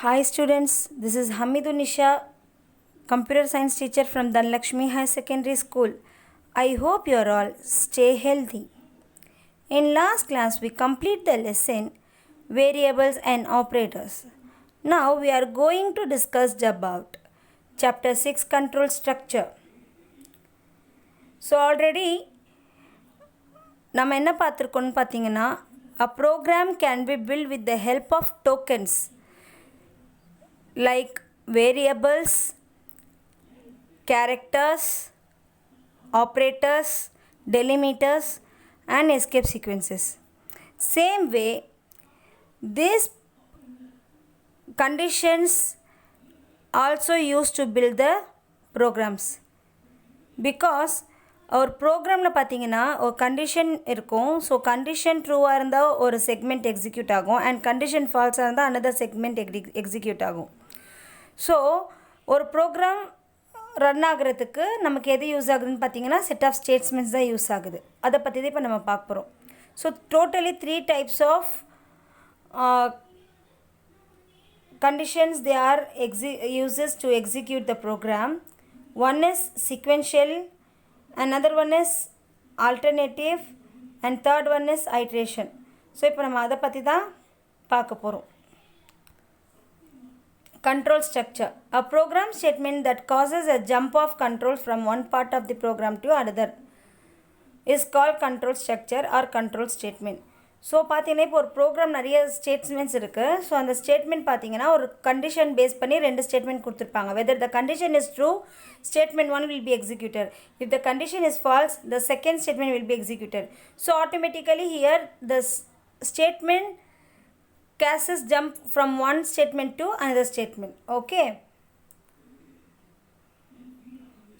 Hi students, this is Hamidu Nisha, computer science teacher from Dhanlakshmi High Secondary School. I hope you are all stay healthy. In last class we complete the lesson variables and operators. Now we are going to discuss about chapter 6 control structure. So already நம்ம என்ன பார்த்துருக்கோன்னு பார்த்தீங்கன்னா a program can be built with the help of tokens like variables, characters, operators, delimiters and escape sequences. Same way, these conditions also used to build the programs because ஒரு ப்ரோக்ராமில் பார்த்தீங்கன்னா ஒரு condition இருக்கும். So condition ட்ரூவாக இருந்தால் ஒரு segment execute ஆகும் and condition ஃபால்ஸாக இருந்தால் அனதர் செக்மெண்ட் எக்ஸிக்யூட் ஆகும். ஸோ ஒரு ப்ரோக்ராம் ரன் ஆகிறதுக்கு நமக்கு எது யூஸ் ஆகுதுன்னு பார்த்தீங்கன்னா செட் ஆஃப் ஸ்டேட்மெண்ட்ஸ் தான் யூஸ் ஆகுது. அதை பற்றி தான் இப்போ நம்ம பார்க்க போகிறோம். So totally 3 types of conditions they are uses to execute the program. One is sequential, another one is alternative and third one is iteration. So இப்போ நம்ம அதை பற்றி தான் பார்க்க போகிறோம். Control structure. A program statement that causes a jump of control from one part of the program to another is called control structure or control statement. So பார்த்தீங்கன்னா இப்போ ஒரு ப்ரோக்ராம் நிறைய ஸ்டேட்மெண்ட்ஸ் இருக்குது. ஸோ அந்த ஸ்டேட்மெண்ட் பார்த்தீங்கன்னா ஒரு condition base பண்ணி 2 statement கொடுத்துருப்பாங்க. Whether the condition is true, statement 1 will be executed. If the condition is false, the second statement will be executed. So automatically here the statement cases jump from one statement to another statement. Okay.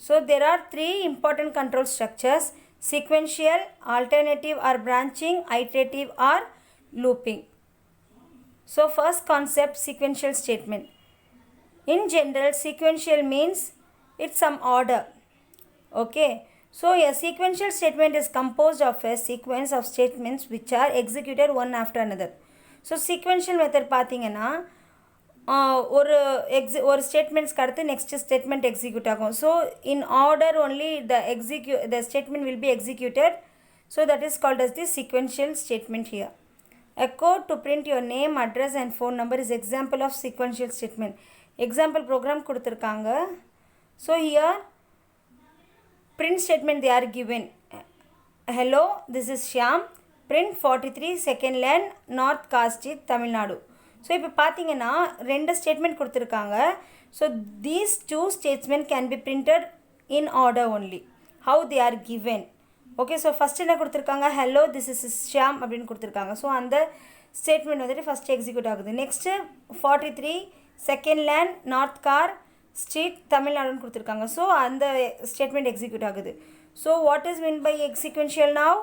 So there are 3 important control structures: sequential, alternative or branching, iterative or looping. So first concept, sequential statement. In general, sequential means it's some order. Okay. So a sequential statement is composed of a sequence of statements which are executed one after another. So sequential method பார்த்தீங்கன்னா ஒரு ஸ்டேட்மெண்ட்ஸ்க்கு அடுத்து next statement execute ஆகும். So in order only the statement will be executed. So that is called as the sequential statement here. A code to print your name, address and phone number is example of sequential statement. Example program கொடுத்துருக்காங்க. So here print statement they are given. Hello, this is Shyam. Print 43 second line North Casti, Tamil Nadu. So இப்போ பார்த்தீங்கன்னா 2 statement கொடுத்துருக்காங்க. So these 2 statement can be printed in order only how they are given. Okay. So first என்ன கொடுத்துருக்காங்க, hello this is Shyam அப்படின்னு கொடுத்துருக்காங்க. So அந்த statement வந்துட்டு first execute ஆகுது. Next 43 second land north car street தமிழ்நாடுன்னு கொடுத்துருக்காங்க. ஸோ அந்த ஸ்டேட்மெண்ட் எக்ஸிக்யூட் ஆகுது. So what is mean by sequential now?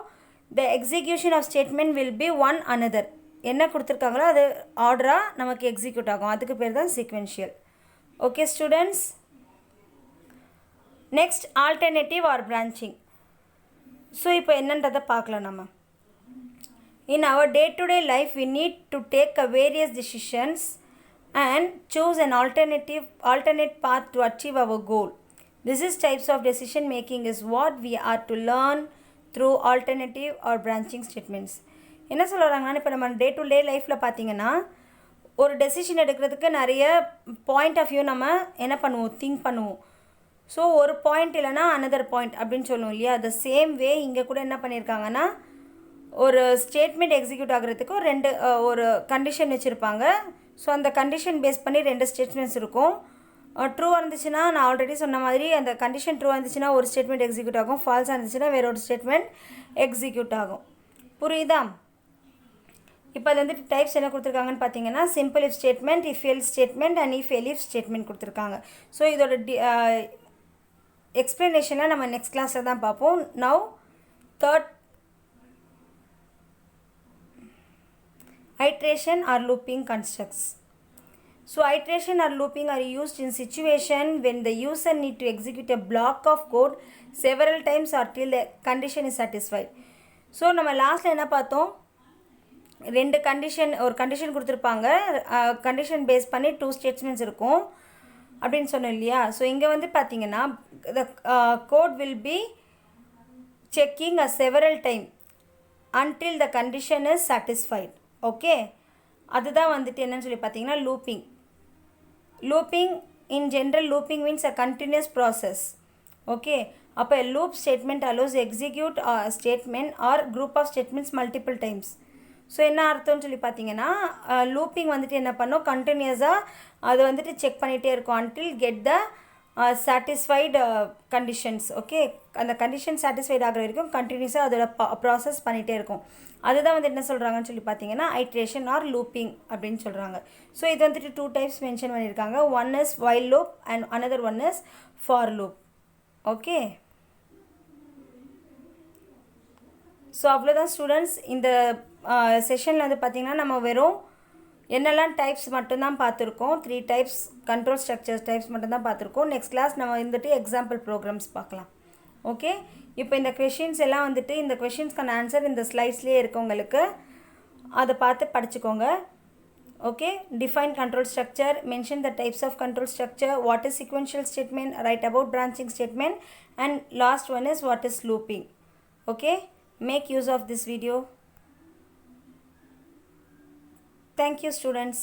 The execution of statement will be one another. என்ன கொடுத்துருக்காங்களோ அது ஆர்டராக நமக்கு எக்ஸிக்யூட் ஆகும். அதுக்கு பேர் தான் sequential. Okay students. Next alternative or branching. So இப்போ என்னன்றதை பார்க்கலாம் நம்ம. In our day to day life we need to take a various decisions and choose an alternate path to achieve our goal. This is types of decision making is what we are to learn through alternative or branching statements. என்ன சொல்கிறாங்கன்னா இப்போ நம்ம டே to டே லைஃப்பில் பார்த்தீங்கன்னா ஒரு decision எடுக்கிறதுக்கு நிறைய point of view நம்ம என்ன பண்ணுவோம், திங்க் பண்ணுவோம். ஸோ ஒரு பாயிண்ட் இல்லைனா அனதர் பாயிண்ட் அப்படின்னு சொல்லுவோம் இல்லையா. த சேம் வே இங்கே கூட என்ன பண்ணியிருக்காங்கன்னா ஒரு ஸ்டேட்மெண்ட் எக்ஸிக்யூட் ஆகிறதுக்கு ஒரு கண்டிஷன் வச்சுருப்பாங்க. ஸோ அந்த கண்டிஷன் பேஸ் பண்ணி 2 ஸ்டேட்மெண்ட்ஸ் இருக்கும். ட்ரூவாக இருந்துச்சுன்னா நான் ஆல்ரெடி சொன்ன மாதிரி அந்த கண்டிஷன் ட்ரூவாக இருந்துச்சுன்னா ஒரு ஸ்டேட்மெண்ட் எக்ஸிக்யூட் ஆகும், ஃபால்ஸாக இருந்துச்சுன்னா வேற ஒரு ஸ்டேட்மெண்ட் எக்ஸிக்யூட் ஆகும். புரியுதா? இப்போ அது வந்துட்டு டைப்ஸ் என்ன கொடுத்துருக்காங்கன்னு பார்த்தீங்கன்னா simple if statement, if L statement and if elif statement கொடுத்துருக்காங்க. ஸோ இதோட எக்ஸ்ப்ளனேஷனாக நம்ம நெக்ஸ்ட் கிளாஸில் தான் பார்ப்போம். Now third iteration or looping constructs. So iteration or looping are used in situation when the user need to execute a block of code several times or till the condition is satisfied. So நம்ம லாஸ்ட்டில் என்ன பார்த்தோம், ரெண்டு condition ஒரு condition கொடுத்துருப்பாங்க, condition base பண்ணி 2 statements இருக்கும் அப்படின்னு சொன்னோம் இல்லையா. ஸோ இங்கே வந்து பார்த்தீங்கன்னா the code will be checking several time until the condition is satisfied. Okay, அதுதான் வந்துட்டு என்னன்னு சொல்லி பார்த்தீங்கன்னா looping. Looping in general looping means a continuous process. Okay, அப்போ loop statement allows execute statement or group of statements multiple times. So என்ன அர்த்தம்னு சொல்லி பார்த்தீங்கன்னா லூப்பிங் வந்துட்டு என்ன பண்ணும், கண்டினியூஸாக அது வந்துட்டு செக் பண்ணிகிட்டே இருக்கும் until get the satisfied conditions. Okay, அந்த கண்டிஷன் சாட்டிஸ்ஃபைட் ஆகிற வரைக்கும் கண்டினியூஸாக அதோட ப்ராசஸ் பண்ணிகிட்டே இருக்கும். அதுதான் வந்து என்ன சொல்கிறாங்கன்னு சொல்லி பார்த்தீங்கன்னா ஐட்ரேஷன் ஆர் லூப்பிங் அப்படின்னு சொல்கிறாங்க. ஸோ இது வந்துட்டு 2 டைப்ஸ் மென்ஷன் பண்ணியிருக்காங்க. One is while loop and another one is for loop. Okay, so அவ்வளோதான் ஸ்டூடெண்ட்ஸ். இந்த செஷனில் வந்து பார்த்திங்கன்னா நம்ம வெறும் என்னெல்லாம் டைப்ஸ் மட்டும்தான் பார்த்துருக்கோம். 3 டைப்ஸ் கண்ட்ரோல் ஸ்ட்ரக்சர்ஸ் டைப்ஸ் மட்டும்தான் பார்த்துருக்கோம். நெக்ஸ்ட் கிளாஸ் நம்ம வந்துட்டு எக்ஸாம்பிள் ப்ரோக்ராம்ஸ் பார்க்கலாம். ஓகே, இப்போ இந்த கொஷின்ஸ் எல்லாம் வந்துட்டு இந்த கொஷின்ஸ்க்கான ஆன்சர் இந்த ஸ்லைட்ஸ்லேயே இருக்கவங்களுக்கு அதை பார்த்து படிச்சுக்கோங்க. Okay, define control structure, mention the types of control structure, what is sequential statement, write about branching statement, and last one is what is looping. Okay, make use of this video. Thank you students.